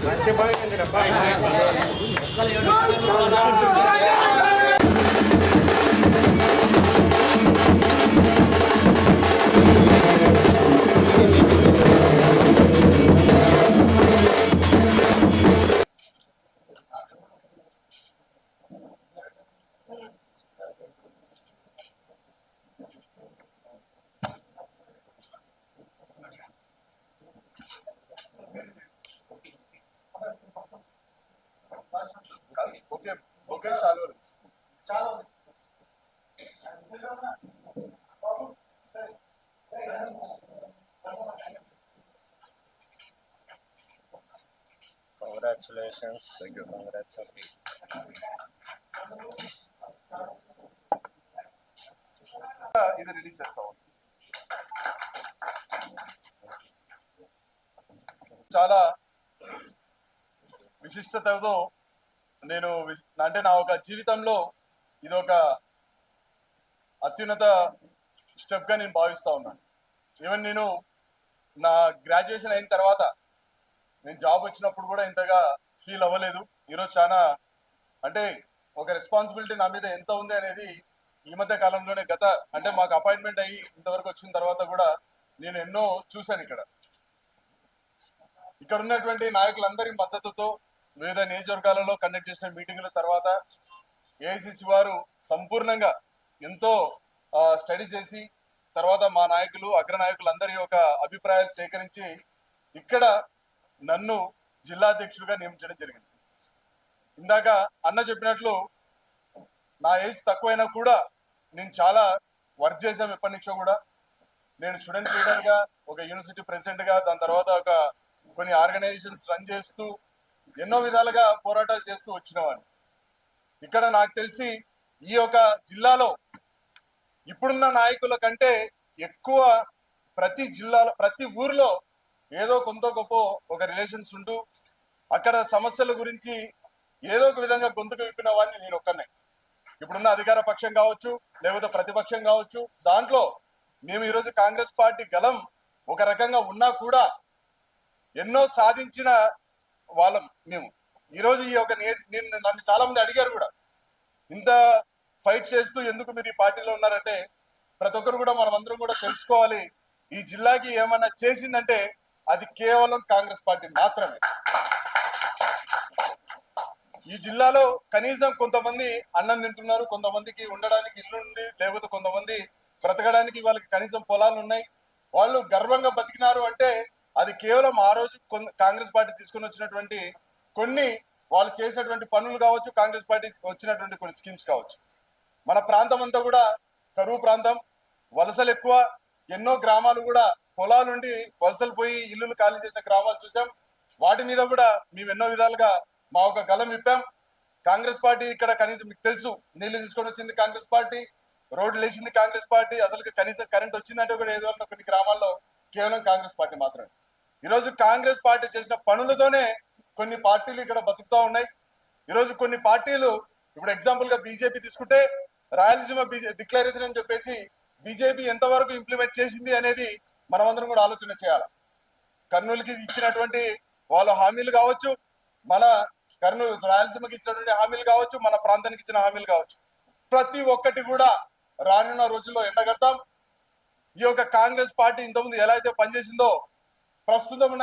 మంచి బాగుంది Congratulations. Thank you. Congrats. ఇది రిలీజ్ చేస్తాం. చాలా విశిష్టతతో నేను అంటే నా ఒక జీవితంలో ఇది ఒక అత్యున్నత స్టెప్గా నేను భావిస్తూ ఉన్నాను. ఈవెన్ నేను నా గ్రాడ్యుయేషన్ అయిన తర్వాత నేను జాబ్ వచ్చినప్పుడు కూడా ఇంతగా ఫీల్ అవ్వలేదు. ఈరోజు చాలా అంటే ఒక రెస్పాన్సిబిలిటీ నా మీద ఎంత ఉంది అనేది ఈ మధ్య కాలంలోనే అంటే మాకు అపాయింట్మెంట్ అయ్యి ఇంతవరకు వచ్చిన తర్వాత కూడా నేను ఎన్నో చూశాను. ఇక్కడ ఉన్నటువంటి నాయకులందరి మద్దతుతో వివిధ నియోజకవర్గాలలో కండక్ట్ చేసిన మీటింగుల తర్వాత ఏఐసిసి వారు సంపూర్ణంగా ఎంతో స్టడీ చేసి తర్వాత మా నాయకులు అగ్రనాయకులందరి యొక్క అభిప్రాయాలు సేకరించి ఇక్కడ నన్ను జిల్లా అధ్యక్షుడిగా నియమించడం జరిగింది. ఇందాక అన్న చెప్పినట్లు నా ఏజ్ తక్కువైనా కూడా నేను చాలా వర్క్ చేశాను. ఎప్పటి నుంచో కూడా నేను స్టూడెంట్ లీడర్గా, ఒక యూనివర్సిటీ ప్రెసిడెంట్గా, దాని తర్వాత ఒక కొన్ని ఆర్గనైజేషన్స్ రన్ చేస్తూ ఎన్నో విధాలుగా పోరాటాలు చేస్తూ వచ్చినవాడిని. ఇక్కడ నాకు తెలిసి ఈ యొక్క జిల్లాలో ఇప్పుడున్న నాయకుల కంటే ఎక్కువ ప్రతి జిల్లాలో ప్రతి ఊరిలో ఏదో కొంత గొప్ప ఒక రిలేషన్స్ ఉంటూ అక్కడ సమస్యల గురించి ఏదో ఒక విధంగా గొంతుకు విప్పిన వాడిని నేను ఒక్కనే. ఇప్పుడున్న అధికార పక్షం కావచ్చు, లేకపోతే ప్రతిపక్షం కావచ్చు, దాంట్లో మేము ఈరోజు కాంగ్రెస్ పార్టీ గలం ఒక రకంగా ఉన్నా కూడా ఎన్నో సాధించిన వాళ్ళం మేము. ఈరోజు ఈ యొక్క నన్ను చాలా మంది అడిగారు కూడా, ఇంత ఫైట్ చేస్తూ ఎందుకు మీరు ఈ పార్టీలో ఉన్నారంటే ప్రతి ఒక్కరు కూడా మనం అందరం కూడా తెలుసుకోవాలి, ఈ జిల్లాకి ఏమన్నా చేసిందంటే అది కేవలం కాంగ్రెస్ పార్టీ మాత్రమే. ఈ జిల్లాలో కనీసం కొంతమంది అన్నం తింటున్నారు, కొంతమందికి ఉండడానికి ఇల్లు ఉంది, లేకపోతే కొంతమంది బ్రతకడానికి వాళ్ళకి కనీసం పొలాలు ఉన్నాయి, వాళ్ళు గర్వంగా బతికినారు అంటే అది కేవలం ఆ రోజు కాంగ్రెస్ పార్టీ తీసుకొని వచ్చినటువంటి కొన్ని వాళ్ళు చేసినటువంటి పనులు కావచ్చు, కాంగ్రెస్ పార్టీ వచ్చినటువంటి కొన్ని స్కీమ్స్ కావచ్చు. మన ప్రాంతం అంతా కూడా కరువు ప్రాంతం, వలసలు ఎక్కువ, ఎన్నో గ్రామాలు కూడా పొలాలుండి వలసలు పోయి ఇల్లులు ఖాళీ చేసిన గ్రామాలు చూసాం. వాటి మీద కూడా మేము ఎన్నో విధాలుగా మా ఒక గలం విప్పాం. కాంగ్రెస్ పార్టీ ఇక్కడ కనీసం మీకు తెలుసు, నీళ్లు తీసుకొని వచ్చింది కాంగ్రెస్ పార్టీ, రోడ్లు వేసింది కాంగ్రెస్ పార్టీ, అసలు కనీసం కరెంట్ వచ్చిందంటే కూడా ఏదో కొన్ని గ్రామాల్లో కేవలం కాంగ్రెస్ పార్టీ మాత్రమే. ఈరోజు కాంగ్రెస్ పార్టీ చేసిన పనులతోనే కొన్ని పార్టీలు ఇక్కడ బతుకుతూ ఉన్నాయి. ఈరోజు కొన్ని పార్టీలు, ఇప్పుడు ఎగ్జాంపుల్ గా బీజేపీ తీసుకుంటే రాయలసీమ డిక్లరేషన్ అని చెప్పేసి బీజేపీ ఎంతవరకు ఇంప్లిమెంట్ చేసింది అనేది మనమందరం కూడా ఆలోచన చేయాలి. కర్నూలుకి ఇచ్చినటువంటి వాళ్ళ హామీలు కావచ్చు, మన రాయలసీమకి ఇచ్చినటువంటి హామీలు కావచ్చు, మన ప్రాంతానికి ఇచ్చిన హామీలు కావచ్చు, ప్రతి ఒక్కటి కూడా రానున్న రోజుల్లో ఎండగడతాం. ఈ యొక్క కాంగ్రెస్ పార్టీ ఇంతకుముందు ఎలా అయితే పనిచేసిందో ప్రస్తుతం